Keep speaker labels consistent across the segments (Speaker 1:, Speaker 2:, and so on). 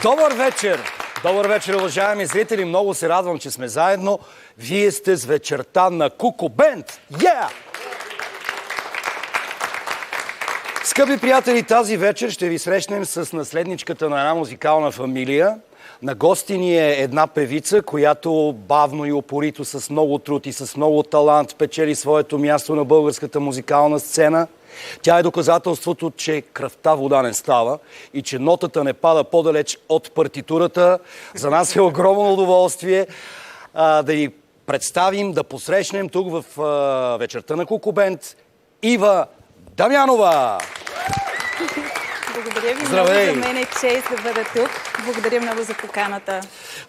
Speaker 1: Добър вечер! Добър вечер, уважаеми зрители! Много се радвам, че сме заедно. Вие сте с вечерта на Куку Бенд! Yeah! Скъпи приятели, тази вечер ще ви срещнем с наследничката на една музикална фамилия. На гости ни е една певица, която бавно и упорито, с много труд и с много талант печели своето място на българската музикална сцена. Тя е доказателството, че кръвта вода не става и че нотата не пада по-далеч от партитурата. За нас е огромно удоволствие да ви представим, да посрещнем тук в вечерта на Куку Бенд Ива Дамянова!
Speaker 2: Благодаря ви.
Speaker 1: Здравей!
Speaker 2: Много за мен е чест да бъда тук. Благодаря много за поканата.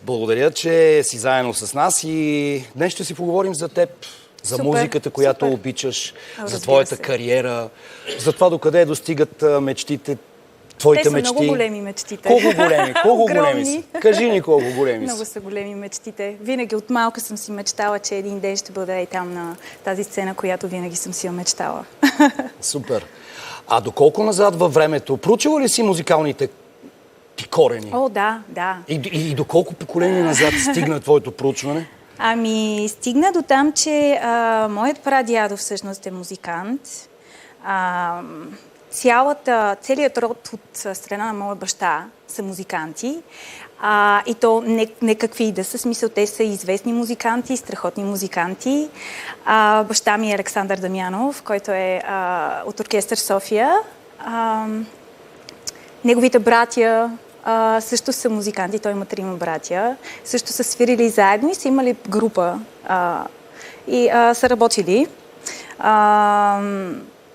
Speaker 1: Благодаря, че си заедно с нас и днес ще си поговорим за теб. За музиката, която обичаш, за твоята кариера, за това докъде достигат мечтите, твоите мечти.
Speaker 2: Те са много големи мечтите.
Speaker 1: Колко големи? Колко големи са? Кажи ни колко големи са.
Speaker 2: Много са големи мечтите. Винаги от малка съм си мечтала, че един ден ще бъда и там на тази сцена, която винаги съм си я мечтала.
Speaker 1: Супер. А доколко назад във времето, проучила ли си музикалните ти корени?
Speaker 2: О, да, да.
Speaker 1: И доколко поколение назад стигна твоето проучване?
Speaker 2: Ами, стигна до там, че моят прадядо всъщност е музикант. Целият род от страна на моя баща са музиканти. И то не какви да са, смисъл, те са известни музиканти, страхотни музиканти. Баща ми е Александър Дамянов, който е от оркестър София. Неговите братя също са музиканти, той има 3 братя. Също са свирили заедно и са имали група и са работили.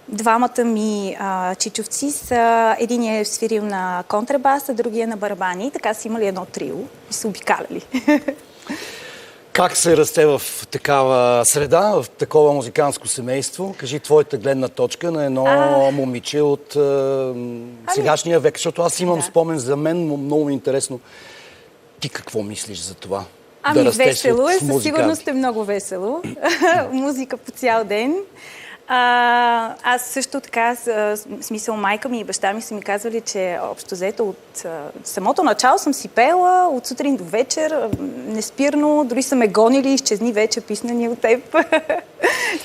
Speaker 2: Двамата ми чичовци са, един е свирил на контрабас, а другия на барабани. И така са имали едно трио и са обикаляли.
Speaker 1: Как се расте в такава среда, в такова музиканско семейство? Кажи твоята гледна точка на едно момиче от сегашния век, защото аз имам спомен за мен, много ми е интересно. Ти какво мислиш за това?
Speaker 2: Ами да весело е, със сигурност е много весело. Музика по цял ден. Аз също така, в смисъл, майка ми и баща ми са ми казвали, че общо взето от самото начало съм си пела, от сутрин до вечер, неспирно, дори са ме гонили, изчезни вече, писна ни от теб.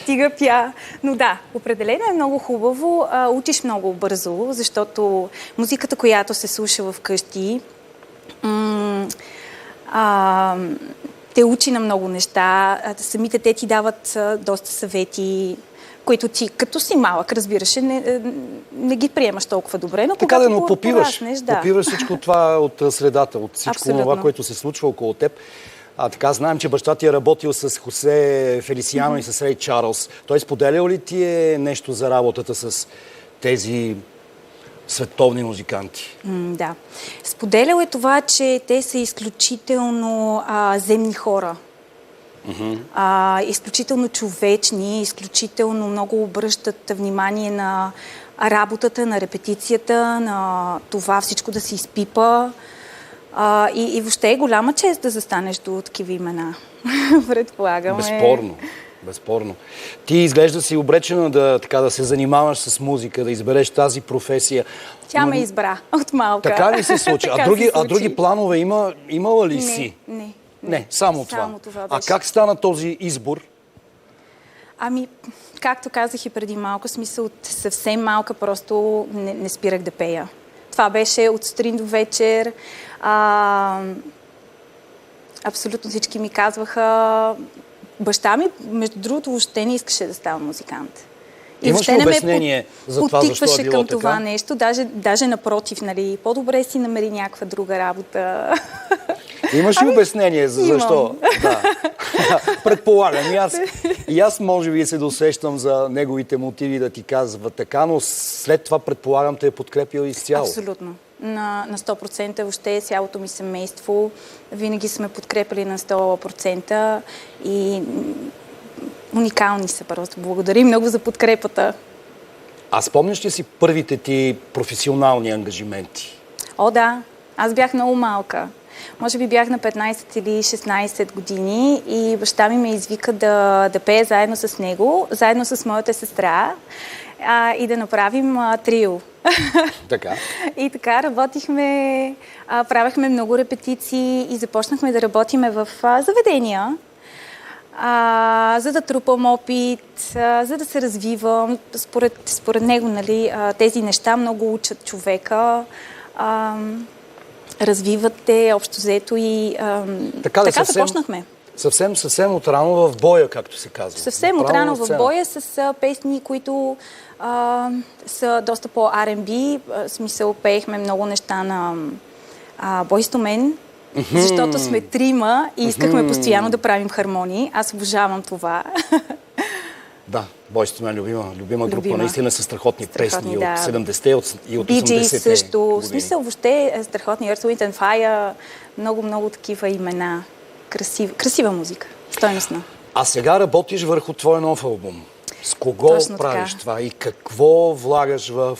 Speaker 2: Стига пя. Но да, определено е много хубаво, учиш много бързо, защото музиката, която се слуша в къщи, те учи на много неща, самите те ти дават доста съвети, които ти, като си малък, разбираш, не ги приемаш толкова добре, но
Speaker 1: така
Speaker 2: когато
Speaker 1: попиваш всичко това от средата, от всичко това, което се случва около теб. Така, знаем, че баща ти е работил с Хосе Фелисиано и с Рей Чарлз. Той споделял ли ти е нещо за работата с тези световни музиканти?
Speaker 2: Да. Споделял е това, че те са изключително земни хора. Изключително човечни, изключително много обръщат внимание на работата, на репетицията, на това всичко да се изпипа. И въобще е голяма чест да застанеш до такива имена. Предполагам.
Speaker 1: Безспорно. Ти изглежда си обречена да се занимаваш с музика, да избереш тази професия.
Speaker 2: Тя ме избра от малка.
Speaker 1: Така ли се случи? А други планове имала ли си? Не, само това. А как стана този избор?
Speaker 2: Ами, както казах и преди малко, смисъл от съвсем малка, просто не спирах да пея. Това беше от сутрин до вечер. Абсолютно всички ми казваха. Баща ми, между другото, въобще не искаше да става музикант.
Speaker 1: Имаш ли обяснение за това, защо е било
Speaker 2: към
Speaker 1: така?
Speaker 2: Това нещо. Даже напротив, нали, по-добре си намери някаква друга работа.
Speaker 1: Имаш ли обяснение за защо? Да. Предполагам. И аз може би се досещам за неговите мотиви да ти казва така, но след това предполагам те е подкрепил изцяло.
Speaker 2: Абсолютно. На 100%. Въобще цялото ми семейство винаги сме подкрепили на 100% и уникални са просто. Благодарим много за подкрепата.
Speaker 1: А спомняш ли си първите ти професионални ангажименти?
Speaker 2: О, да. Аз бях много малка. Може би бях на 15 или 16 години и баща ми ме извика да пея заедно с него, заедно с моята сестра. и да направим трио.
Speaker 1: Така.
Speaker 2: И така работихме, правихме много репетиции и започнахме да работиме в заведения, за да трупам опит, за да се развивам. Според него, нали, тези неща много учат човека, развиват те общо взето и така започнахме.
Speaker 1: Съвсем отрано в боя, както се казва.
Speaker 2: Съвсем отрано в боя с песни, които са доста по-R&B. В смисъл, пеехме много неща на Boyz II Men, защото сме трима и искахме постоянно да правим хармонии. Аз обожавам това.
Speaker 1: Да, Boyz II Men, любима група. Наистина са страхотни песни от 70-те и от 80-те.
Speaker 2: BG също. В смисъл, въобще страхотни. Earth, Wind and Fire. Много такива имена. Красива музика. Стойностна.
Speaker 1: А сега работиш върху твой нов албум. С кого
Speaker 2: Точно
Speaker 1: правиш
Speaker 2: така.
Speaker 1: това и какво влагаш в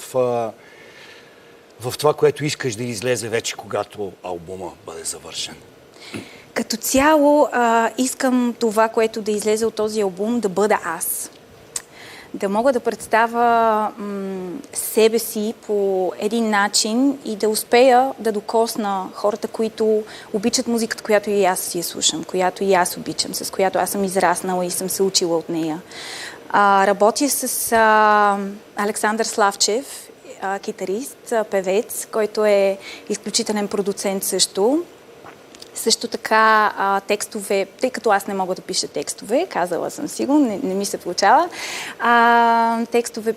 Speaker 1: това, което искаш да излезе вече, когато албума бъде завършен?
Speaker 2: Като цяло искам това, което да излезе от този албум, да бъда аз. Да мога да представя себе си по един начин и да успея да докосна хората, които обичат музиката, която и аз си я слушам, която и аз обичам, с която аз съм израснала и съм се учила от нея. Работя с Александър Славчев, китарист, певец, който е изключителен продуцент също. Също така текстове, тъй като аз не мога да пиша текстове, казала съм си го, не ми се получава. Текстове,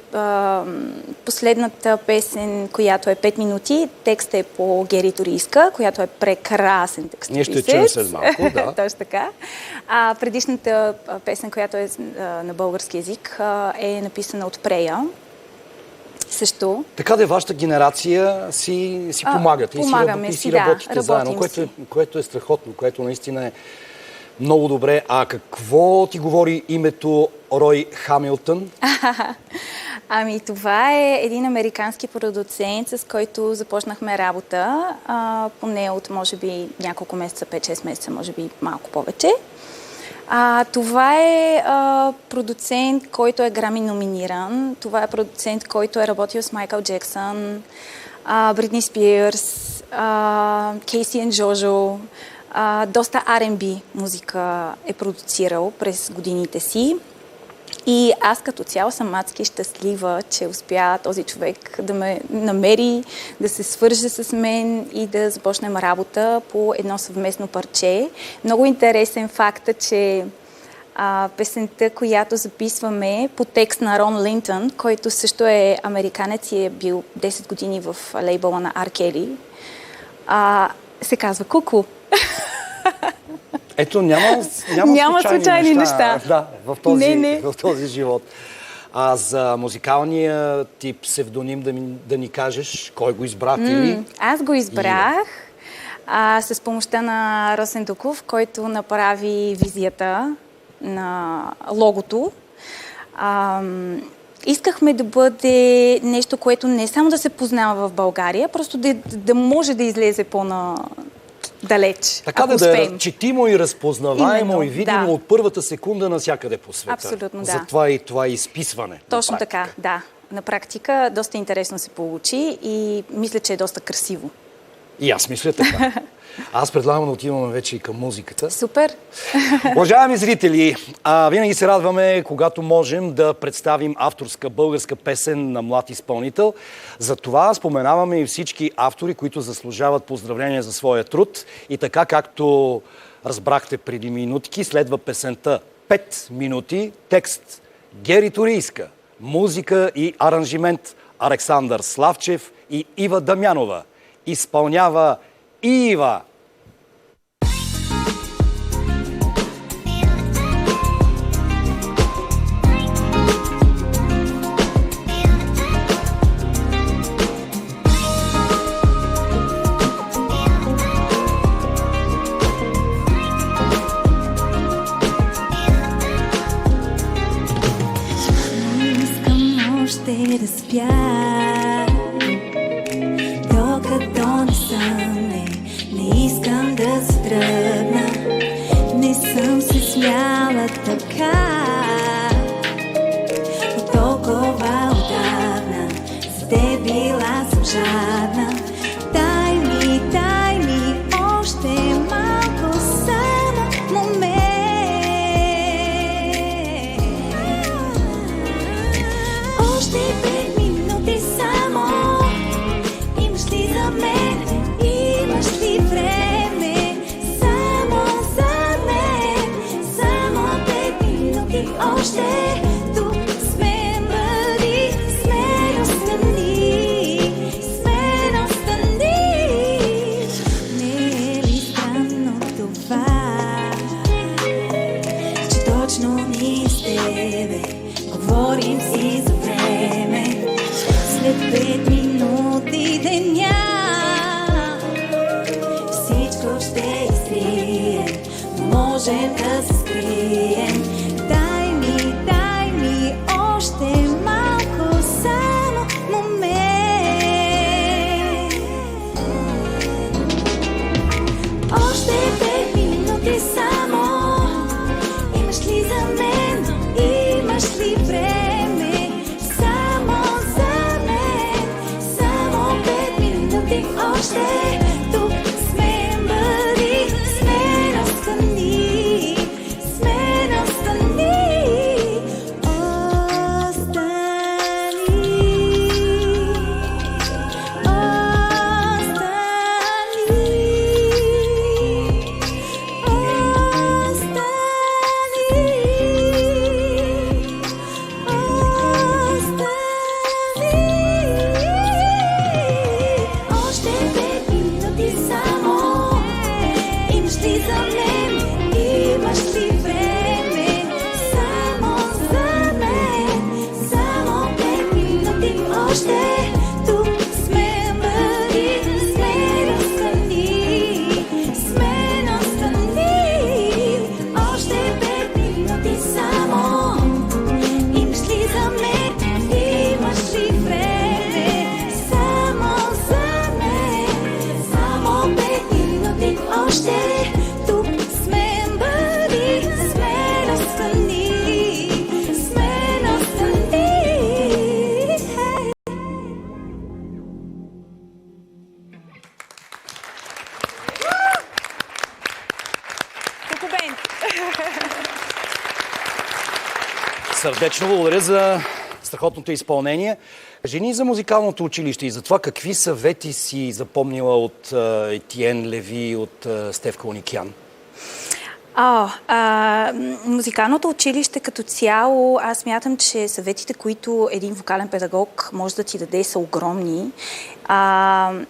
Speaker 2: последната песен, която е 5 минути, текстът е по Гери Торийска, която е прекрасен текстописец.
Speaker 1: Ние ще чуем след малко, да.
Speaker 2: Точно така. Предишната песен, която е на български език, е написана от Прея. Също.
Speaker 1: Така да вашата генерация си помагате и си работите заедно, което е страхотно, което наистина е много добре. А какво ти говори името Рой Хамилтън?
Speaker 2: Ами това е един американски продуцент, с който започнахме работа, поне от може би няколко месеца, 5-6 месеца, може би малко повече. Това е продуцент, който е Грами номиниран. Това е продуцент, който е работил с Майкъл Джексън, Бритни Спирс, Кейси и Джожо. Доста R&B музика е продуцирал през годините си. И аз като цяло съм адски щастлива, че успя този човек да ме намери, да се свърже с мен и да започнем работа по едно съвместно парче. Много интересен факт е, че песента, която записваме по текст на Рон Линтън, който също е американец и е бил 10 години в лейбъла на R. Kelly, се казва Куку.
Speaker 1: Ето, няма случайни неща. Да, в този живот. А за музикалния ти псевдоним да ни кажеш, кой го избра ти?
Speaker 2: Аз го избрах с помощта на Росен Дуков, който направи визията на логото. Искахме да бъде нещо, което не само да се познава в България, просто да може да излезе далеч.
Speaker 1: Така да е четимо и разпознаваемо и видимо от първата секунда навсякъде по света.
Speaker 2: Абсолютно, да.
Speaker 1: За това изписване.
Speaker 2: Точно така, да. На практика доста интересно се получи и мисля, че е доста красиво.
Speaker 1: И аз мисля така. Аз предлагам да отиваме вече и към музиката.
Speaker 2: Супер!
Speaker 1: Уважаеми зрители, винаги се радваме, когато можем да представим авторска българска песен на млад изпълнител. Затова споменаваме и всички автори, които заслужават поздравления за своя труд. И така, както разбрахте преди минутки, следва песента 5 минути, текст Гери Торийска, музика и аранжимент Александър Славчев и Ива Дамянова. Изпълнява Ива.
Speaker 3: Искам още да спя, докато не стане, не искам да се тръгна, не съм се смяла така, от толкова жадна. Дай ми още малко само момент. Още 5 минути само. Имаш ли за мен? Имаш ли време? Само за мен. Само 5 минути още. Тук сме бъди, сме остани. Сме остани. Не е ли странно това, че точно ние с тебе говорим си за време? След 5 минути деня всичко ще изтрием, но можем да се скрием. Дай ми още малко само момент. Още 5 минути само. Имаш ли за мен? Имаш ли време? Само за мен. Само 5 минути още. Тук сме бъди, сме настани. Сме настани. Още 5 минути само. Имаш ли за мен? Имаш ли време? Само за мен. Само 5 минути още. Тук сме бъди, сме настани. Сме настани. Още 5 минути само. Имаш ли за мен? Имаш ли време? Само за мен. Само 5 минути още. Тук сме бъди, сме настани. Сме настани.
Speaker 2: Кукубен!
Speaker 1: Сърдечно благодаря за страхотното изпълнение. Кажи ни за музикалното училище и за това какви съвети си запомнила от Етиен Леви, от Стефка Уникян.
Speaker 2: Музикалното училище като цяло, аз смятам, че съветите, които един вокален педагог може да ти даде, са огромни.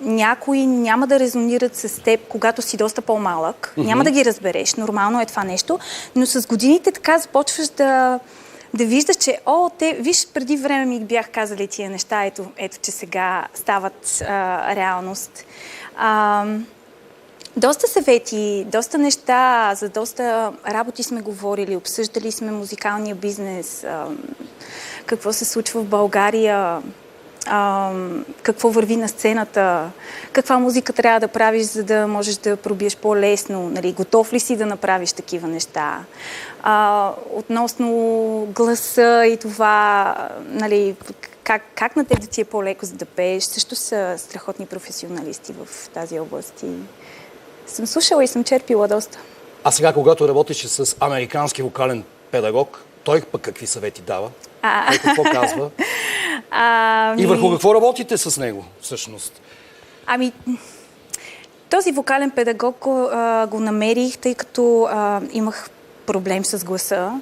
Speaker 2: Някои няма да резонират с теб, когато си доста по-малък. Няма да ги разбереш. Нормално е това нещо. Но с годините така започваш да виждаш, че виж, преди време ми бях казали тия неща, ето че сега стават реалност. Доста съвети, доста неща, за доста работи сме говорили, обсъждали сме музикалния бизнес, какво се случва в България, какво върви на сцената, каква музика трябва да правиш, за да можеш да пробиеш по-лесно, нали, готов ли си да направиш такива неща. Относно гласа и това, нали, как на теб да ти е по-леко за да пееш, също са страхотни професионалисти в тази област и съм слушала и съм черпила доста.
Speaker 1: А сега, когато работиш с американски вокален педагог, той пък какви съвети дава? Той какво казва? И върху какво работите с него, всъщност?
Speaker 2: Този вокален педагог го намерих, тъй като имах проблем с гласа.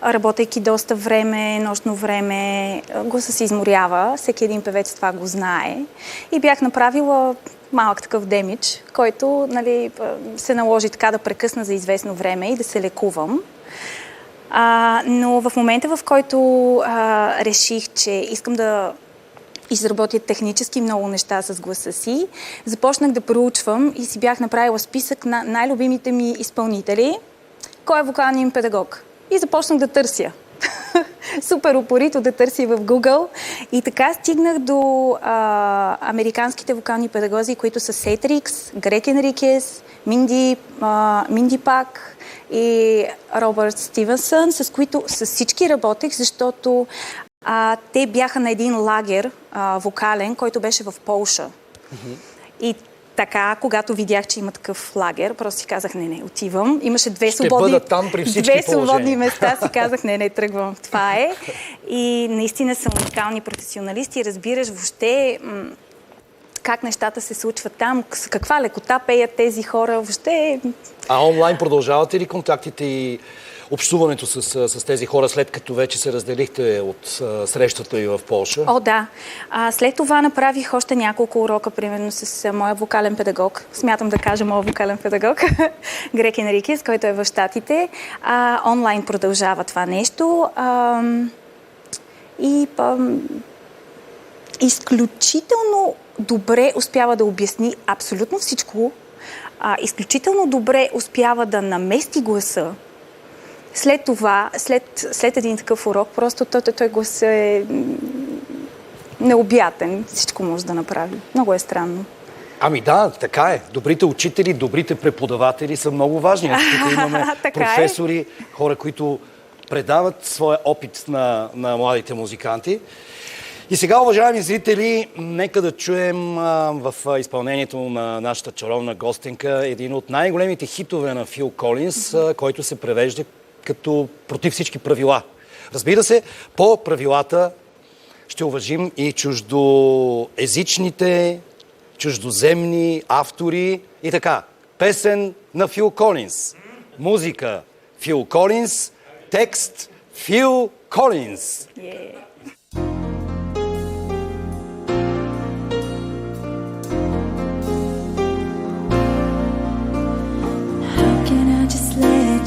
Speaker 2: Работейки доста време, нощно време, гласа се изморява. Всеки един певец това го знае. И бях направила малък такъв демидж, който, нали, се наложи така да прекъсна за известно време и да се лекувам. Но в момента, в който реших, че искам да изработя технически много неща с гласа си, започнах да проучвам и си бях направила списък на най-любимите ми изпълнители. Кой е вокалният им педагог? И започнах да търся. Супер упорито да търся в Google. И така стигнах до американските вокални педагози, които са Сейт Рикс, Грег Енрикес, Минди Пак и Робърт Стивенсън, с които с всички работех, защото те бяха на един лагер вокален, който беше в Полша. И така, когато видях, че има такъв лагер, просто си казах, не, отивам. Имаше две свободни места, си казах, не, тръгвам. Това е. И наистина са уникални професионалисти. Разбираш въобще как нещата се случват там, с каква лекота пеят тези хора, въобще.
Speaker 1: А онлайн продължавате ли контактите и общуването с тези хора, след като вече се разделихте от срещата и в Полша?
Speaker 2: О, да. След това направих още няколко урока, примерно с моя вокален педагог. Смятам да кажа моя вокален педагог, Грек Енрикес, който е в Щатите. Онлайн продължава това нещо. Изключително добре успява да обясни абсолютно всичко. Изключително добре успява да намести гласа. След това, след един такъв урок, просто той глас е необятен. Всичко може да направи. Много е странно.
Speaker 1: Ами да, така е. Добрите учители, добрите преподаватели са много важни. Тук имаме професори, хора, които предават своя опит на младите музиканти. И сега, уважаеми зрители, нека да чуем в изпълнението на нашата чаровна гостенка един от най-големите хитове на Фил Колинс, който се превежда като против всички правила. Разбира се, по правилата ще уважим и чуждоезичните, чуждоземни автори и така. Песен на Фил Колинс. Музика Фил Колинс. Текст Фил Колинс.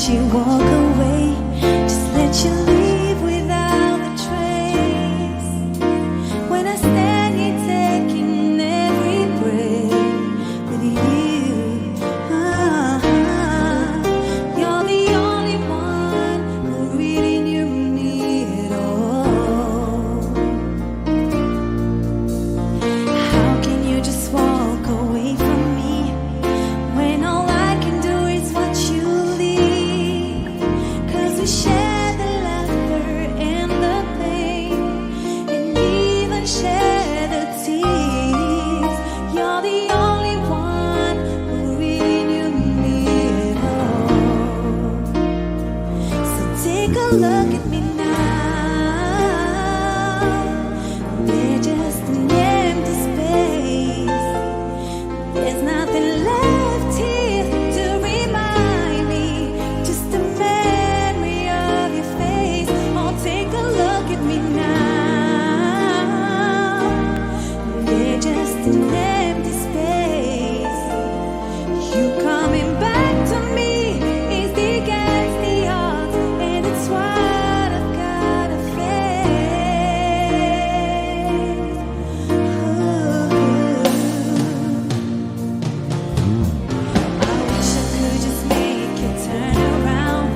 Speaker 3: Let you walk away, just let you leave without a trace. When I stand here taking every breath with you, you're the only one who really knew me at all. How can you just walk away from me when all I can do is watch you? We share the laughter and the pain, and even share the tears. You're the only one who really knew me at all. So take a look at me now. We're just an empty space. There's nothing left here to remind me. Just a take a look at me now. We're just an empty space. You coming back to me is against the odds, and it's what I've gotta face. I wish I could just make you turn around.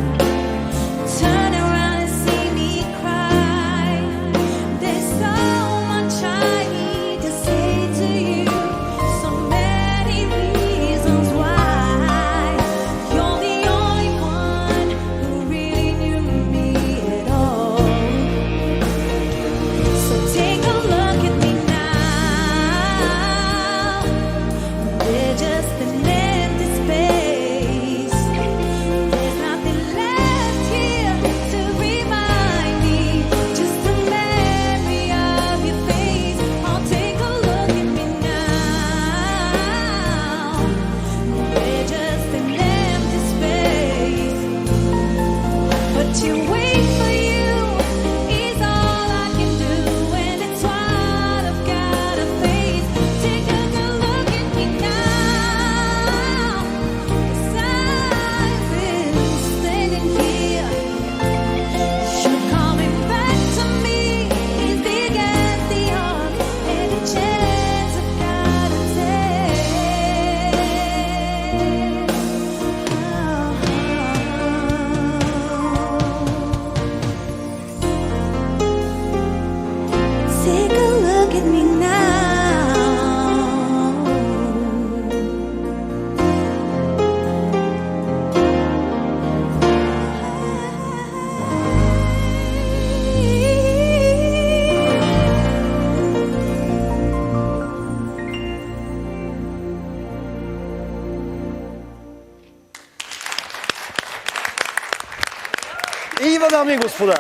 Speaker 1: Ива, дами и господа.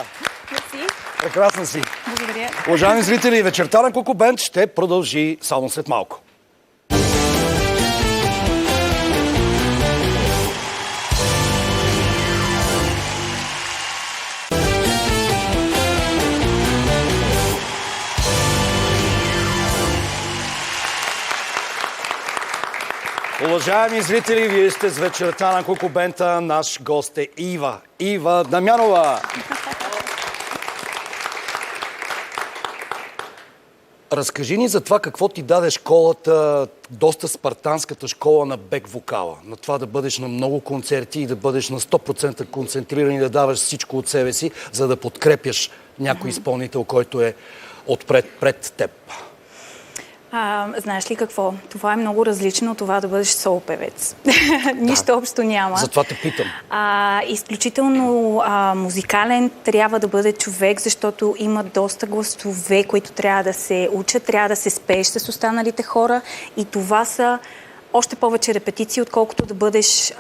Speaker 2: Мерси.
Speaker 1: Прекрасна си.
Speaker 2: Благодаря.
Speaker 1: Уважаеми зрители, вечерта на Коко Бенд ще продължи само след малко. Уважаеми зрители, вие сте с вечерта на Коко Бента. Наш гост е Ива. Ива Дамянова. Разкажи ни за това какво ти даде школата, доста спартанската школа на бек-вокала. На това да бъдеш на много концерти и да бъдеш на 100% концентриран и да даваш всичко от себе си, за да подкрепяш някой изпълнител, който е отпред пред теб.
Speaker 2: Знаеш ли какво? Това е много различно от това да бъдеш сол-певец. Нищо общо няма.
Speaker 1: Затова те питам.
Speaker 2: Изключително музикален трябва да бъде човек, защото има доста гласове, които трябва да се учат, трябва да се спееш с останалите хора и това са още повече репетиции, отколкото да бъдеш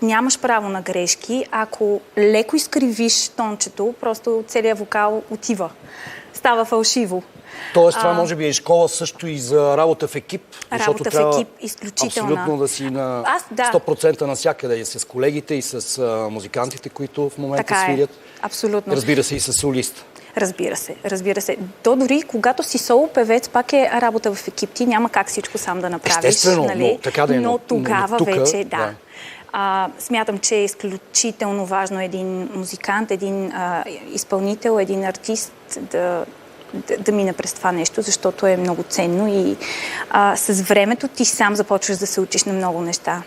Speaker 2: нямаш право на грешки. Ако леко изкривиш тончето, просто целият вокал отива. Става фалшиво.
Speaker 1: Тоест, това може би е школа също и за работа в екип.
Speaker 2: Работа в екип, изключителна.
Speaker 1: Абсолютно да си на 100% навсякъде и с колегите, и с музикантите, които в момента свирят.
Speaker 2: Абсолютно.
Speaker 1: Разбира се, и с солист.
Speaker 2: Разбира се. То дори когато си соло певец, пак е работа в екип. Ти няма как всичко сам да направиш.
Speaker 1: Естествено,
Speaker 2: нали?
Speaker 1: но така да е.
Speaker 2: Но тогава
Speaker 1: тука,
Speaker 2: вече, да. Смятам, че е изключително важно един музикант, един изпълнител, един артист да мине през това нещо, защото е много ценно и с времето ти сам започваш да се учиш на много неща.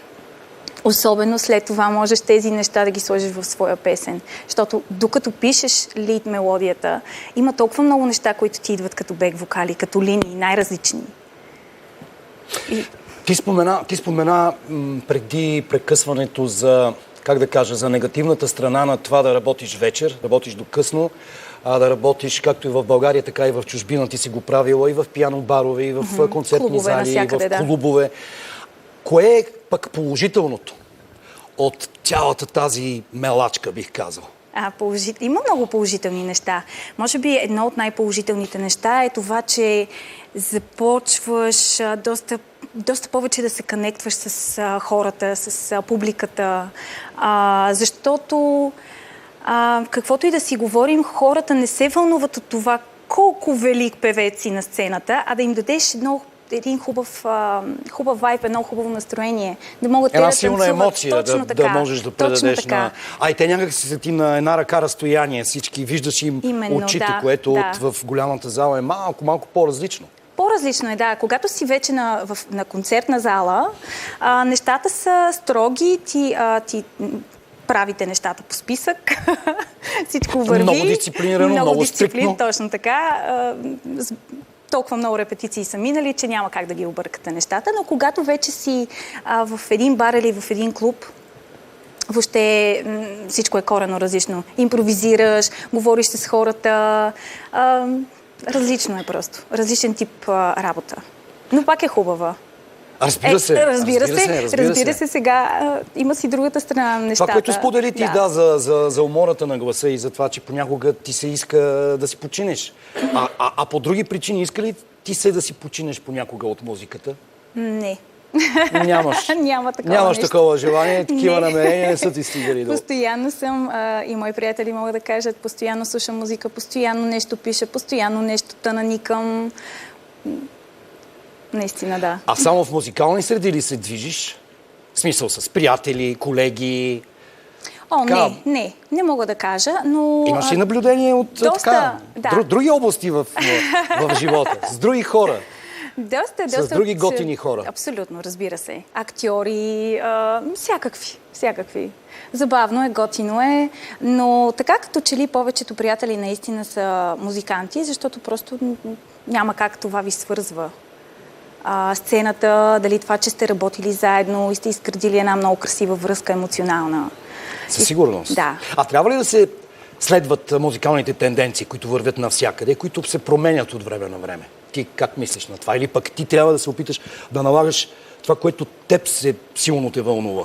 Speaker 2: Особено след това можеш тези неща да ги сложиш в своя песен. Защото докато пишеш лид мелодията, има толкова много неща, които ти идват като бек вокали, като линии, най-различни.
Speaker 1: Ти спомена преди прекъсването за, как да кажа, за негативната страна на това да работиш вечер, работиш до късно, да работиш както и в България, така и в чужбина. Ти си го правила и в пиано-барове, и в концертни
Speaker 2: клубове,
Speaker 1: зали, и в клубове.
Speaker 2: Да.
Speaker 1: Кое е пък положителното от цялата тази мелачка, бих казал?
Speaker 2: Има много положителни неща. Може би едно от най-положителните неща е това, че започваш доста повече да се конектваш с хората, с публиката, защото каквото и да си говорим, хората не се вълнуват от това колко велик певец си на сцената, а да им дадеш един хубав вайб, едно хубаво настроение, да могат те да танцуват.
Speaker 1: Една силна емоция, да можеш да предадеш
Speaker 2: на...
Speaker 1: и те някак си са ти на една ръка разстояние, всички виждаш им очите, което в голямата зала е малко по-различно.
Speaker 2: По-различно е, да. Когато си вече на концертна зала, нещата са строги, ти правите нещата по списък, всичко върви.
Speaker 1: Много дисциплинирано, много стриктно.
Speaker 2: Точно така. Толкова много репетиции са минали, че няма как да ги объркате нещата, но когато вече си в един бар или в един клуб, въобще всичко е коренно различно. Импровизираш, говориш с хората, различно е просто. Различен тип работа. Но пак е хубава. Разбира се, сега има си другата страна на нещата.
Speaker 1: Това, което сподели ти, за умората на гласа и за това, че понякога ти се иска да си починеш. А по други причини иска ли ти се да си починеш понякога от музиката?
Speaker 2: Не.
Speaker 1: Нямаш.
Speaker 2: Нямаш
Speaker 1: такова желание, такива намерения не са ти стигали до...
Speaker 2: Постоянно съм, и мои приятели могат да кажат, постоянно слушам музика, постоянно нещо пиша, постоянно нещо наникам. Наистина, да.
Speaker 1: А само в музикални среди ли се движиш? В смисъл с приятели, колеги?
Speaker 2: Не мога да кажа, но...
Speaker 1: Имаш ли наблюдение от други области в живота, с други хора? С други готини хора?
Speaker 2: Абсолютно, разбира се. Актьори, всякакви. Забавно е, готино е, но така като че ли повечето приятели наистина са музиканти, защото просто няма как това ви свързва. Сцената, дали това, че сте работили заедно и сте изградили една много красива връзка, емоционална.
Speaker 1: Със сигурност.
Speaker 2: Да.
Speaker 1: А трябва ли да се следват музикалните тенденции, които вървят навсякъде, които се променят от време на време? Ти как мислиш на това? Или пък ти трябва да се опиташ да налагаш това, което теб силно те вълнува?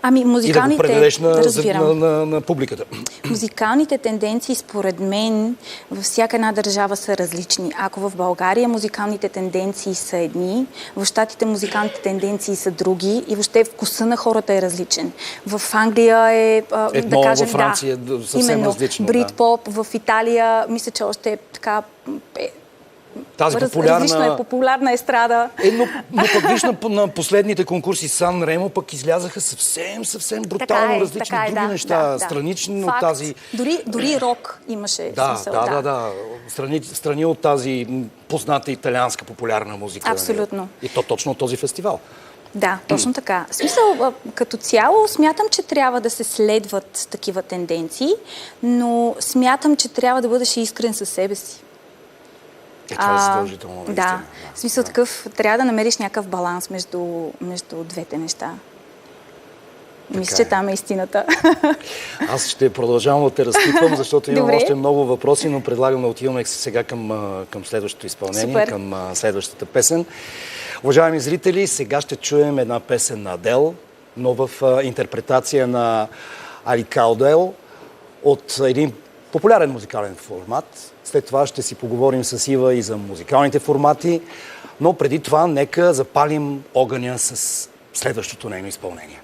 Speaker 1: И да го
Speaker 2: музикалните...
Speaker 1: предадеш
Speaker 2: разбирам.
Speaker 1: на публиката.
Speaker 2: Музикалните тенденции, според мен, във всяка една държава са различни. Ако в България музикалните тенденции са едни, в Щатите музикалните тенденции са други и въобще вкуса на хората е различен. В Англия е,
Speaker 1: Едно,
Speaker 2: да кажем,
Speaker 1: във Франция
Speaker 2: да,
Speaker 1: съвсем
Speaker 2: именно,
Speaker 1: различно.
Speaker 2: брит-поп, в Италия, мисля, че още е така...
Speaker 1: Тази
Speaker 2: Различна е, популярна естрада.
Speaker 1: Но пък виж на последните конкурси Сан Ремо пък излязаха съвсем брутално различни други неща, странични от тази...
Speaker 2: Дори рок имаше смисъл.
Speaker 1: Да. Страни от тази позната италианска популярна музика.
Speaker 2: Абсолютно.
Speaker 1: И то точно от този фестивал.
Speaker 2: Да, точно така. В смисъл, като цяло, смятам, че трябва да се следват такива тенденции, но смятам, че трябва да бъдеш искрен със себе си.
Speaker 1: Това е задължително.
Speaker 2: Да, в смисъл такъв, трябва да намериш някакъв баланс между двете неща. Мисля, че там е истината.
Speaker 1: Аз ще продължавам да те разпитвам, защото имам още много въпроси, но предлагам да отиваме сега към следващото изпълнение,
Speaker 2: Супер.
Speaker 1: към следващата песен. Уважаеми зрители, сега ще чуем една песен на Адел, но в интерпретация на Али Калдуел от един популярен музикален формат. След това ще си поговорим с Ива и за музикалните формати, но преди това нека запалим огъня с следващото нейно изпълнение.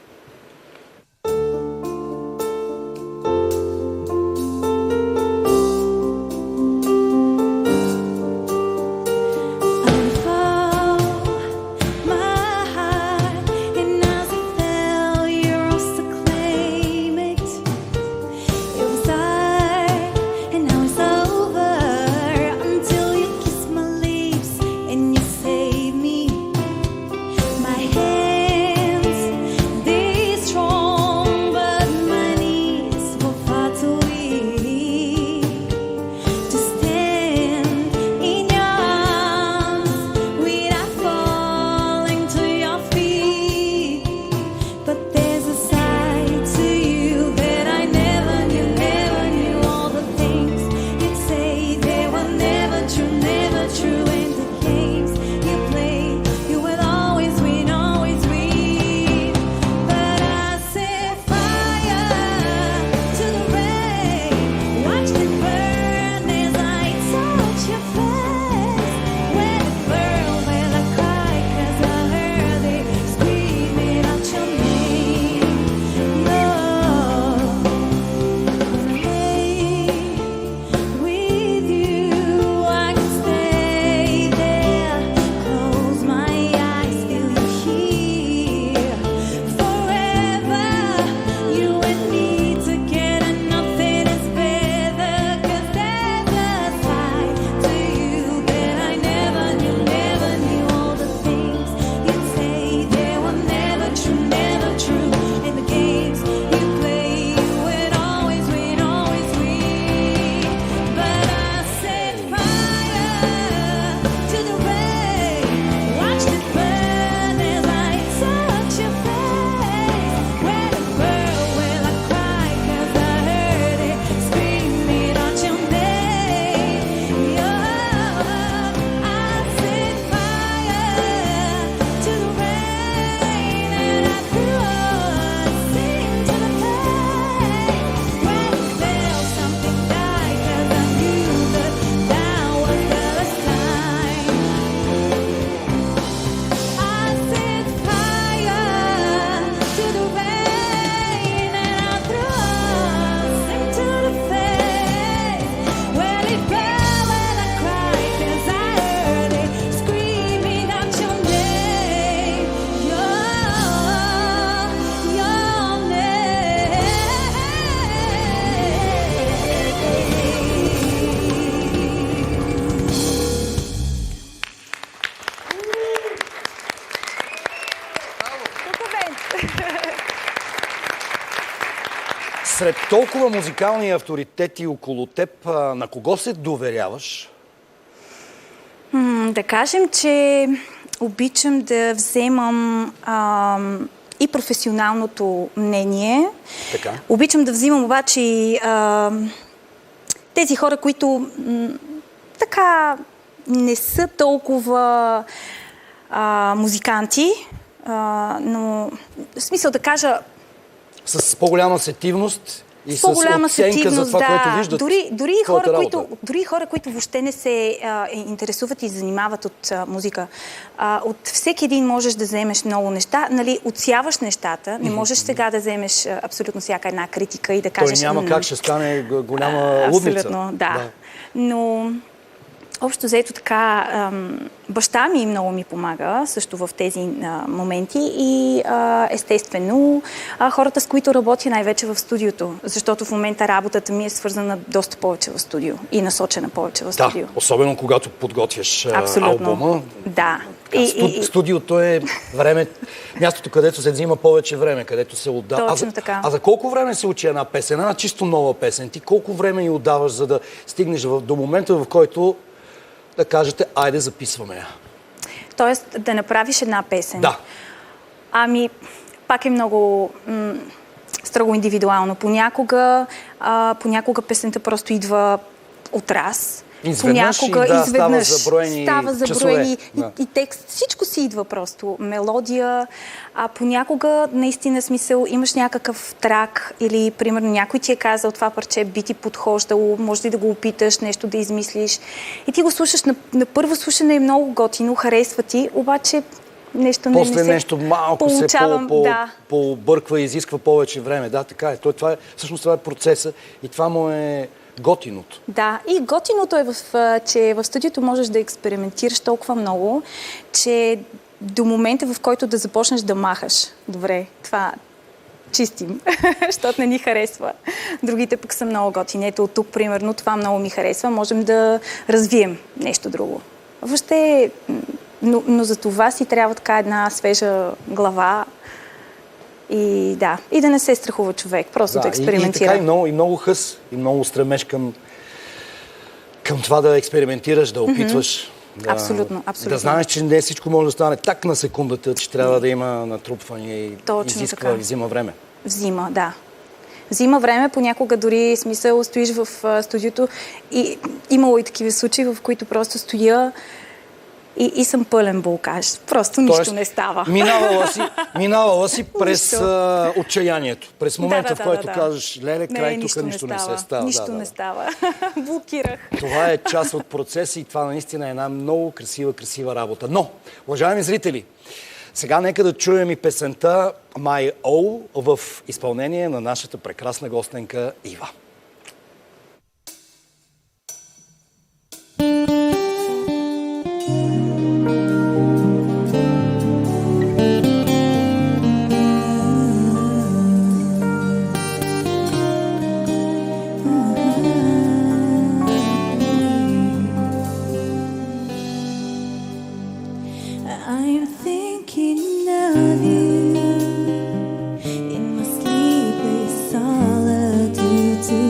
Speaker 1: Сред толкова музикални авторитети около теб, на кого се доверяваш?
Speaker 2: Да кажем, че обичам да вземам и професионалното мнение.
Speaker 1: Така.
Speaker 2: Обичам да взимам обаче и тези хора, които така не са толкова музиканти, но в смисъл да кажа,
Speaker 1: с по-голяма сетивност и с
Speaker 2: по-голяма
Speaker 1: оценка за това, което виждат.
Speaker 2: Дори хора, които въобще не се интересуват и занимават от музика. От всеки един можеш да вземеш много неща. Нали, отсяваш нещата. Не можеш сега да вземеш абсолютно всяка една критика и да кажеш...
Speaker 1: Той няма как, ще стане голяма лудница.
Speaker 2: Абсолютно, да. Но... Общо взето така, баща ми много ми помага също в тези моменти и естествено хората, с които работя най-вече в студиото, защото в момента работата ми е свързана доста повече в студио и насочена повече в студио.
Speaker 1: Да, особено когато подготвяш албума.
Speaker 2: Да.
Speaker 1: Студиото е време, мястото, където се взима повече време, където се отдава.
Speaker 2: Точно така.
Speaker 1: А за колко време се учи една песен, една чисто нова песен? Ти колко време й отдаваш, за да стигнеш до момента, в който да кажете, айде записваме я?
Speaker 2: Тоест да направиш една песен.
Speaker 1: Да.
Speaker 2: Ами, пак е много строго индивидуално. Понякога песента просто идва от раз. Понякога изведнъж става заброени и текст. Всичко си идва просто. Мелодия. А понякога наистина смисъл имаш някакъв трак или примерно някой ти е казал това парче би ти подхождало, може ли да го опиташ, нещо да измислиш. И ти го слушаш на първо слушане е много готино, харесва ти, обаче нещо не се
Speaker 1: нещо малко
Speaker 2: получавам,
Speaker 1: по-бърква и изисква повече време. Да, така е. Всъщност това е процеса и това му е готиното.
Speaker 2: Да, и готиното е, че в студиото можеш да експериментираш толкова много, че до момента, в който да започнеш да махаш. Добре, това чистим, защото не ни харесва. Другите пък са много готини. Ето от тук, примерно, това много ми харесва. Можем да развием нещо друго. Въобще, но за това си трябва така една свежа глава и да не се страхува човек, просто да експериментира.
Speaker 1: И така и много хъс, и много стремеж към това да експериментираш, да опитваш.
Speaker 2: Абсолютно.
Speaker 1: Да знаеш, че не всичко може да стане так на секундата, че трябва да има натрупване и изисква и взима време.
Speaker 2: Взима време, понякога дори смисъл стоиш в студиото и имало и такива случаи, в които просто стоя и съм пълен булкаш. Просто нищо не става.
Speaker 1: Минавала си през отчаянието. През момента, в който кажеш, леле, край тук нищо не се става.
Speaker 2: Нищо не става. Блокирах.
Speaker 1: Това е част от процеса и това наистина е една много красива работа. Но, уважаеми зрители, сега нека да чуем и песента My All в изпълнение на нашата прекрасна гостенка Ива.
Speaker 3: I'm thinking of you in my sleepless solitude.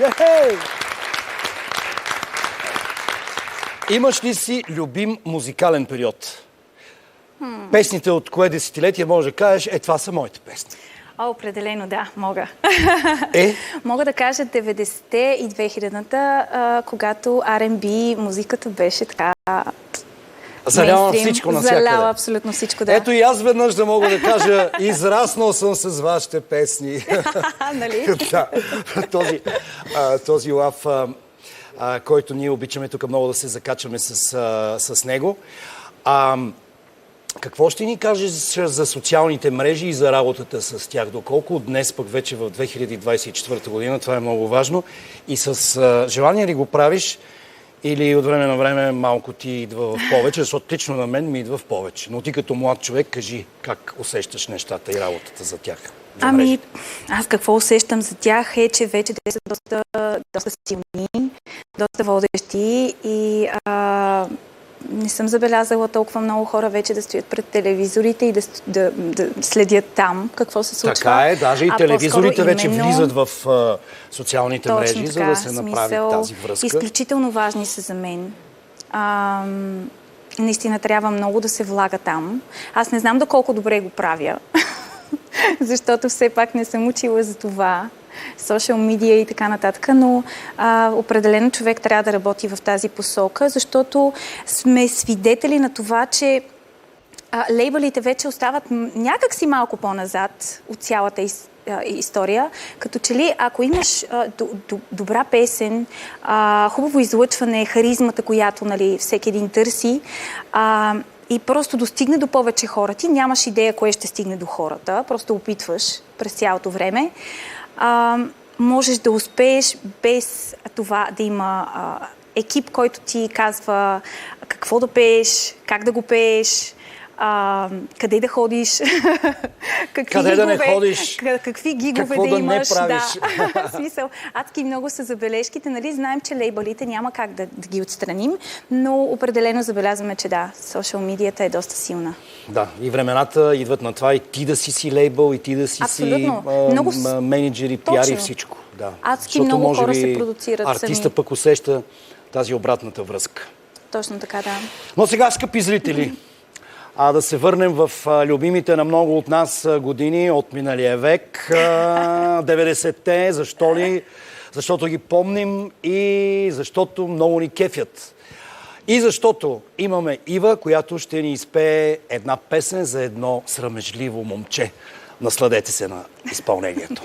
Speaker 1: Ехей! Имаш ли си любим музикален период? Песните от кое десетилетие може да кажеш, това са моите песни?
Speaker 2: Определено да, мога.
Speaker 1: Е?
Speaker 2: Мога да кажа 90-те и 2000-та, когато R&B музиката беше така...
Speaker 1: Залява всичко навсякъде.
Speaker 2: Залява абсолютно всичко, да.
Speaker 1: Ето и аз веднъж да мога да кажа, израснал съм с вашите песни.
Speaker 2: Нали?
Speaker 1: Да, този лав, който ние обичаме тук много да се закачаме с него. Какво ще ни кажеш за социалните мрежи и за работата с тях? Доколко днес, пък вече в 2024 година, това е много важно, и с желание ли го правиш или от време на време малко ти идва в повече, защото лично на мен ми идва в повече. Но ти като млад човек, кажи как усещаш нещата и работата за тях.
Speaker 2: Ами, аз какво усещам за тях е, че вече те са доста силни, доста водещи и не съм забелязала толкова много хора вече да стоят пред телевизорите и да следят там какво се случва.
Speaker 1: Така е, даже и телевизорите вече влизат в социалните мрежи,
Speaker 2: така,
Speaker 1: за да се направи тази връзка.
Speaker 2: Изключително важни са за мен. Наистина трябва много да се влага там. Аз не знам доколко добре го правя, защото все пак не съм учила за това. Социал медия и така нататък, но определено човек трябва да работи в тази посока, защото сме свидетели на това, че лейбълите вече остават някакси малко по-назад от цялата история, като че ли ако имаш добра песен, хубаво излъчване, харизмата, която всеки един търси, и просто достигне до повече хора. Ти нямаш идея кое ще стигне до хората, просто опитваш през цялото време. Можеш да успееш без това да има екип, който ти казва какво да пееш, как да го пееш, къде да ходиш,
Speaker 1: къде да не ходиш,
Speaker 2: какви гигове
Speaker 1: какво да
Speaker 2: имаш.
Speaker 1: Не правиш.
Speaker 2: Да. В смисъл, адски много са забележките. Нали? Знаем, че лейбълите няма как да ги отстраним, но определено забелязваме, че да, социал медията е доста силна. Да,
Speaker 1: и времената идват на това и ти да си лейбъл, и ти да си менеджери, пиари, всичко. Да.
Speaker 2: Адски много хора се продуцират сами.
Speaker 1: Артиста пък усеща тази обратната връзка.
Speaker 2: Точно така, да.
Speaker 1: Но сега, скъпи зрители, да се върнем в любимите на много от нас години от миналия век, 90-те. Защо ли? Защото ги помним и защото много ни кефят. И защото имаме Ива, която ще ни изпее една песен за едно срамежливо момче. Насладете се на изпълнението.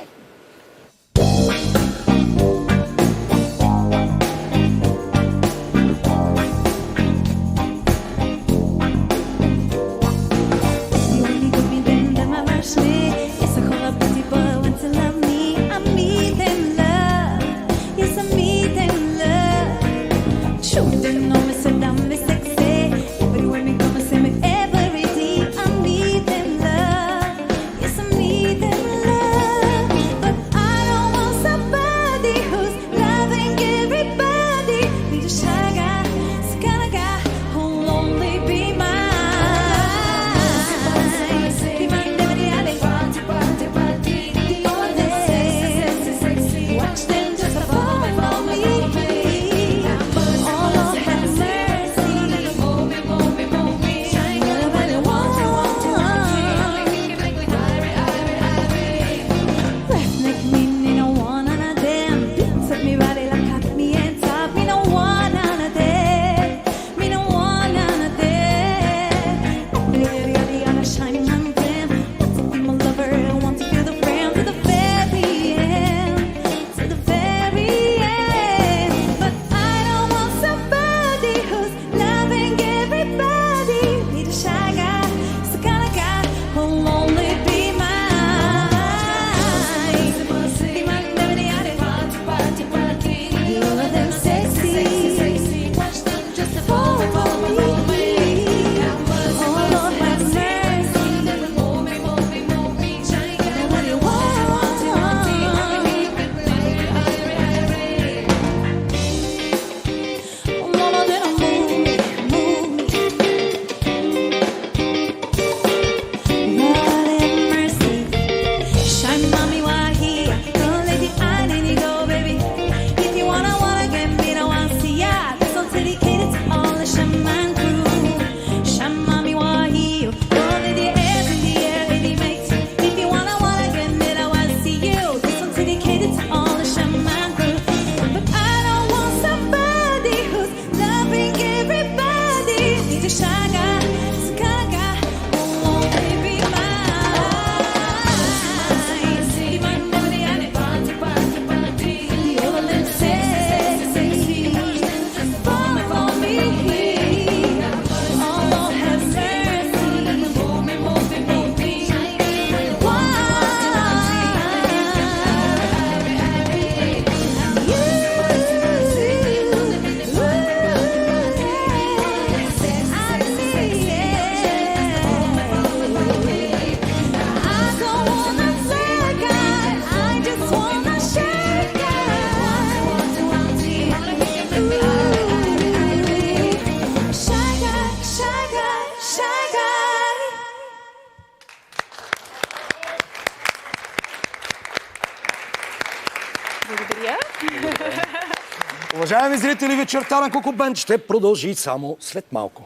Speaker 1: Уважаеми зрители, вечерта на Коко Бенд ще продължи само след малко.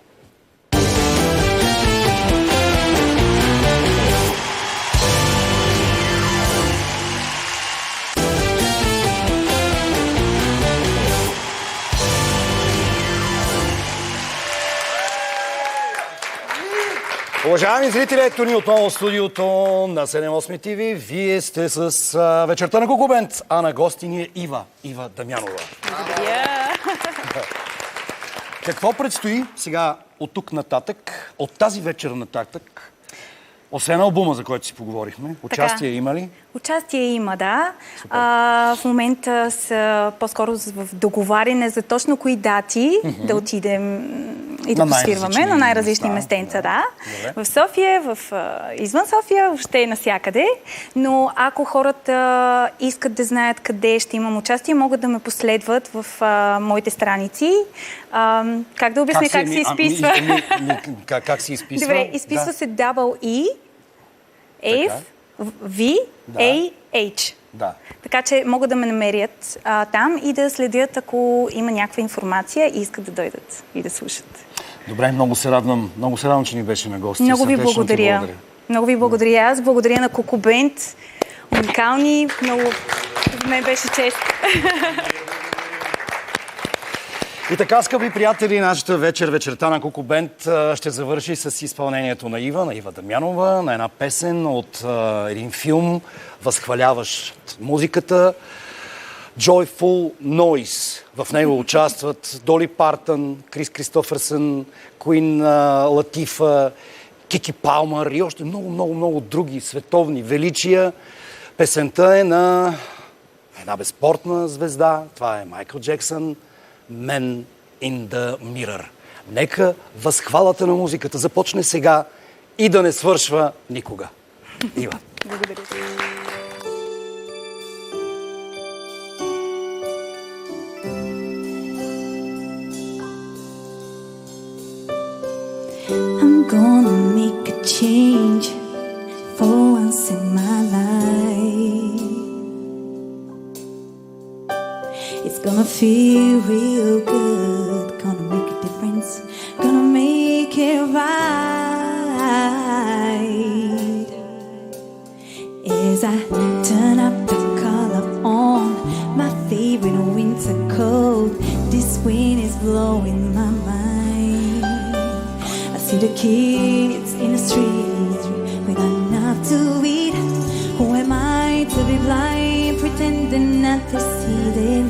Speaker 1: Уважаеми зрители, ето ни отново в студиото на 7/8 ТВ. Вие сте с вечерта на Коко Бенд, а на гости ни е Ива Дамянова. Какво предстои сега от тук нататък, от тази вечер нататък? Освен албума, за който си поговорихме, участие има ли?
Speaker 2: Участие има, да. В момента са по-скоро в договаряне за точно кои дати да отидем и да посвирваме на най-различни местенца, да. В София, извън София, въобще навсякъде. Но ако хората искат да знаят къде ще имам участие, могат да ме последват в моите страници. Как да обясня как се изписва?
Speaker 1: Как се изписва?
Speaker 2: Добре, изписва се double E, V, A, H.
Speaker 1: Да.
Speaker 2: Така че могат да ме намерят там и да следят, ако има някаква информация и искат да дойдат и да слушат.
Speaker 1: Добре, много се радвам, че ни беше на гости.
Speaker 2: Много ви благодаря. Много ви благодаря. Аз благодаря на Коко Бенд. Уникални. Много за мен беше чест.
Speaker 1: И така, скъпи приятели, нашата вечерта на Коко Бенд ще завърши с изпълнението на Ива Дамянова, на една песен от един филм, възхваляващ музиката, Joyful Noise. В него участват Доли Партън, Крис Кристофърсън, Куин Латифа, Кики Палмър и още много други световни величия. Песента е на една безспортна звезда. Това е Майкъл Джексън. Man in the Mirror. Нека възхвалата на музиката започне сега и да не свършва никога. Ива.
Speaker 2: Благодаря.
Speaker 3: I'm gonna make a change for once in my life. It's gonna feel real good, gonna make a difference, gonna make it right. As I turn up the color on my favorite winter coat, this wind is blowing my mind. I see the kids in the street with enough to eat. Who am I to be blind, pretending not to see them?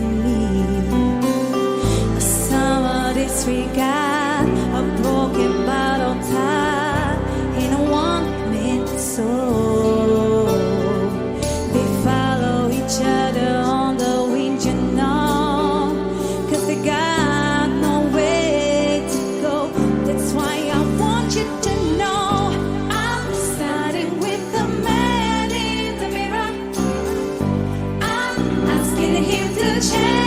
Speaker 3: Disregard a broken bottle top in a one-man soul. They follow each other on the wind, you know, 'cause they got nowhere to go. That's why I want you to know I'm starting with the man in the mirror. I'm asking him to change.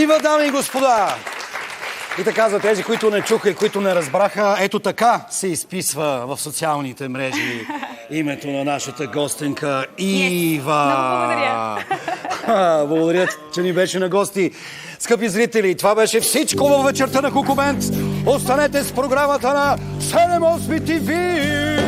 Speaker 1: Ива, дами и господа! И така, за тези, които не чуха и които не разбраха, ето така се изписва в социалните мрежи името на нашата гостенка Ива.
Speaker 2: Много благодаря.
Speaker 1: Благодаря, че ни беше на гости. Скъпи зрители, това беше всичко във вечерта на Кукумент. Останете с програмата на 7/8 TV!